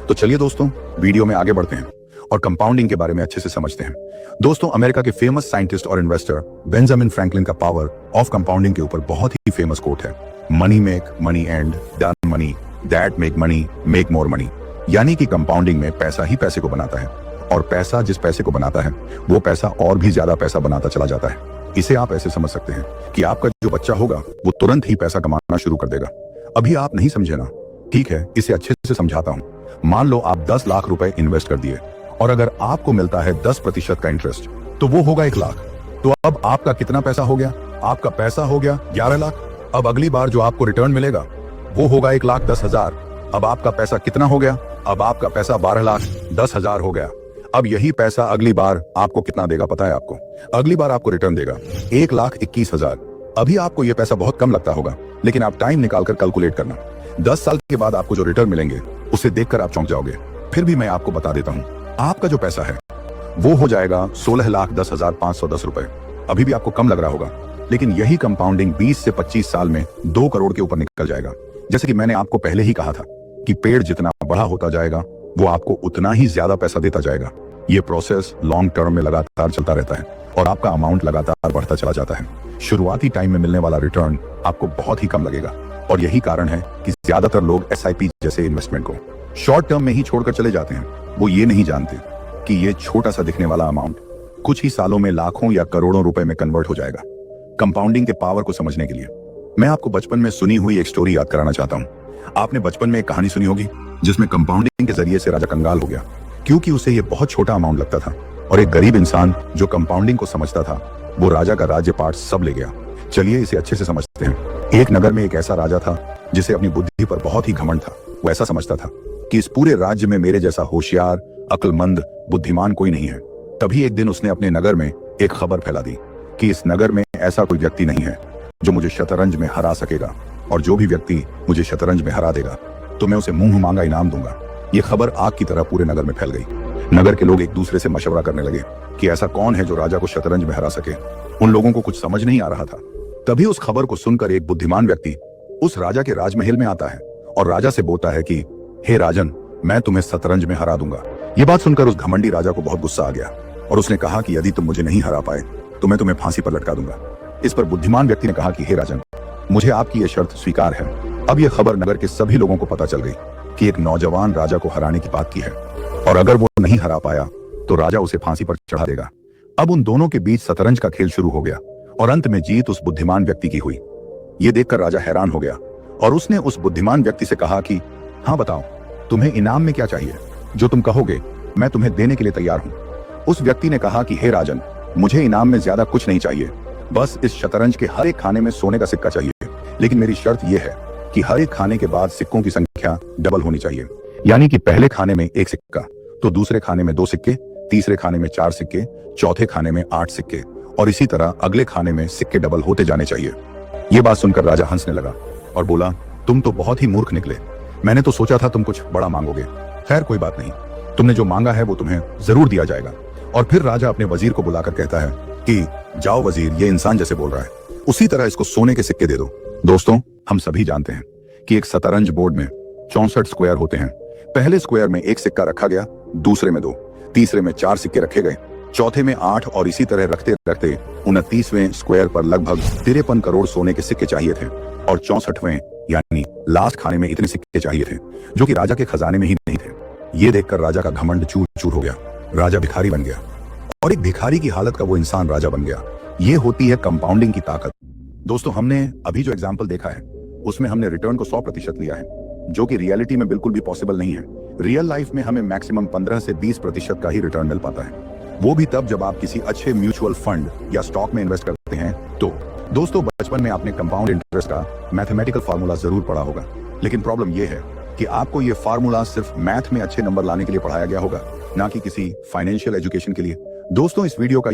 तो चलिए दोस्तों, वीडियो में आगे बढ़ते हैं और कंपाउंडिंग के बारे में अच्छे से समझते हैं। दोस्तों, अमेरिका के फेमस साइंटिस्ट और इन्वेस्टर बेंजामिन फ्रैंकलिन का पावर ऑफ कंपाउंडिंग के ऊपर बहुत ही फेमस कोट है, money make money and done money that make more money. यानी कि कंपाउंडिंग में पैसा ही पैसे को बनाता है और पैसा जिस पैसे को बनाता है वो पैसा और भी ज्यादा पैसा बनाता चला जाता है। इसे आप ऐसे समझ सकते हैं कि आपका जो बच्चा होगा वो तुरंत ही पैसा कमाना शुरू कर देगा। अभी आप नहीं समझे ना? ठीक है, इसे अच्छे से समझाता हूं। मान लो आप 10 लाख रुपए इन्वेस्ट कर दिए और अगर आपको मिलता है 10% का इंटरेस्ट तो वो होगा 1 लाख। तो अब आपका कितना पैसा हो गया? आपका पैसा हो गया 11 लाख। अब अगली बार जो आपको रिटर्न मिलेगा वो होगा 1,10,000। अब आपका पैसा कितना हो गया? अब आपका पैसा 12,10,000 हो गया। अब यही पैसा अगली बार आपको कितना देगा पता है आपको? अगली बार आपको रिटर्न देगा 1,21,000। अभी आपको यह पैसा बहुत कम लगता होगा, लेकिन आप टाइम निकालकर कैलकुलेट करना, 10 साल के बाद आपको जो रिटर्न मिलेंगे उसे देखकर आप चौंक जाओगे। फिर भी मैं आपको बता देता हूं, आपका जो पैसा है वो हो जाएगा 16,10,510 रुपए। अभी भी आपको कम लग रहा होगा, लेकिन यही कंपाउंडिंग 20 से 25 साल में 2 करोड़ के ऊपर निकल जाएगा। जैसे कि मैंने आपको पहले ही कहा था कि पेड़ जितना बड़ा होता जाएगा वो आपको उतना ही ज्यादा पैसा देता जाएगा। ये प्रोसेस लॉन्ग टर्म में लगातार चलता रहता है और आपका अमाउंट लगातार बढ़ता चला जाता है। शुरुआती टाइम में मिलने वाला रिटर्न आपको बहुत ही कम लगेगा और यही कारण है कि ज्यादातर लोग SIP जैसे इन्वेस्टमेंट को शॉर्ट टर्म में ही छोड़कर चले जाते हैं। वो ये नहीं जानते कि ये छोटा सा दिखने वाला अमाउंट कुछ ही सालों में लाखों या करोड़ों रुपए में कन्वर्ट हो जाएगा। कंपाउंडिंग के पावर को समझने के लिए मैं आपको बचपन में सुनी हुई एक स्टोरी याद कराना चाहता हूँ। आपने बचपन में एक कहानी सुनी होगी जिसमें कंपाउंडिंग के जरिए से राजा कंगाल हो गया क्योंकि उसे ये बहुत छोटा अमाउंट लगता था और एक गरीब इंसान जो कंपाउंडिंग को समझता था वो राजा का राज्य पाठ सब ले गया। चलिए इसे अच्छे से समझते हैं। एक नगर में एक ऐसा राजा था जिसे अपनी बुद्धि पर बहुत ही घमंड था। वो ऐसा समझता था कि इस पूरे राज्य में मेरे जैसा होशियार, अक्लमंद, बुद्धिमान कोई नहीं है। तभी एक दिन उसने अपने नगर में एक खबर फैला दी कि इस नगर में ऐसा कोई व्यक्ति नहीं है जो मुझे शतरंज में हरा सकेगा और जो भी व्यक्ति मुझे शतरंज में हरा देगा तो मैं उसे मुंह मांगा इनाम दूंगा। ये खबर आग की तरह पूरे नगर में फैल गई। नगर के लोग एक दूसरे से मशवरा करने लगे कि ऐसा कौन है जो राजा को शतरंज में हरा सके। उन लोगों को कुछ समझ नहीं आ रहा था। तभी उस खबर को सुनकर एक बुद्धिमान व्यक्ति उस राजा के राजमहल में आता है और राजा से बोलता है कि हे राजन, मैं तुम्हें शतरंज में हरा दूंगा। ये बात सुनकर उस घमंडी राजा को बहुत गुस्सा आ गया और उसने कहा कि यदि तुम मुझे नहीं हरा पाए तो मैं तुम्हें फांसी पर लटका दूंगा। इस पर बुद्धिमान व्यक्ति ने कहा कि हे राजन, मुझे आपकी यह शर्त स्वीकार है। अब यह खबर नगर के सभी लोगों को पता चल गई कि एक नौजवान राजा को हराने की बात की है और अगर वो नहीं हरा पाया तो राजा उसे फांसी पर चढ़ा देगा। अब उन दोनों के बीच शतरंज का खेल शुरू हो गया और अंत में जीत उस बुद्धिमान व्यक्ति की हुई। ये देखकर राजा हैरान हो गया और उसने उस बुद्धिमान व्यक्ति से कहा कि हाँ बताओ, तुम्हें इनाम में क्या चाहिए? जो तुम कहोगे मैं तुम्हें देने के लिए तैयार हूं। उस व्यक्ति ने कहा कि हे राजन, मुझे इनाम में ज्यादा कुछ नहीं चाहिए, बस इस शतरंज के हर एक खाने में सोने का सिक्का चाहिए। लेकिन मेरी शर्त यह है कि हर एक खाने के बाद सिक्कों की संख्या डबल होनी चाहिए। यानी कि पहले खाने में 1 सिक्का, तो दूसरे खाने में 2 सिक्के, तीसरे खाने में 4 सिक्के, चौथे खाने में 8 सिक्के और इसी तरह अगले खाने में सिक्के डबल होते जाने चाहिए। ये बात सुनकर राजा हंसने लगा और बोला, तुम तो बहुत ही मूर्ख निकले। मैंने तो सोचा था तुम कुछ बड़ा मांगोगे। खैर कोई बात नहीं, तुमने जो मांगा है वो तुम्हें जरूर दिया जाएगा। और फिर राजा अपने वजीर को बुलाकर कहता है कि जाओ वजीर, ये इंसान जैसे बोल रहा है उसी तरह इसको सोने के सिक्के दे दो। दोस्तों, हम सभी जानते हैं कि एक शतरंज बोर्ड में 64 स्क्वायर होते हैं। पहले स्क्वायर में 1 सिक्का रखा गया, दूसरे में 2, तीसरे में 4 सिक्के रखे गए, चौथे में 8 और इसी तरह रखते रखते 29वें स्क्वायर पर लगभग 53 करोड़ सोने के सिक्के चाहिए थे और 64वें यानी लास्ट खाने में इतने सिक्के चाहिए थे जो कि राजा के खजाने में ही नहीं थे। ये देखकर राजा का घमंड चूर चूर हो गया। राजा भिखारी बन गया और एक भिखारी की हालत का वो इंसान राजा बन गया। ये होती है कंपाउंडिंग की ताकत। दोस्तों, हमने अभी जो एग्जाम्पल देखा है उसमें हमने रिटर्न को 100% लिया है, जो कि रियलिटी में बिल्कुल भी पॉसिबल नहीं है। रियल लाइफ में हमें मैक्सिमम 15 से 20% का ही रिटर्न मिल पाता है, वो भी तब जब आप किसी अच्छे म्यूचुअल फंड या स्टॉक में इन्वेस्ट करते हैं। तो दोस्तों, बचपन में आपने कंपाउंड इंटरेस्ट का मैथमेटिकल फार्मूला जरूर पढ़ा होगा, लेकिन प्रॉब्लम यह है कि आपको ये फार्मूला सिर्फ मैथ में अच्छे नंबर लाने के लिए पढ़ाया गया होगा, ना कि किसी फाइनेंशियल एजुकेशन के लिए। दोस्तों, इस वीडियो का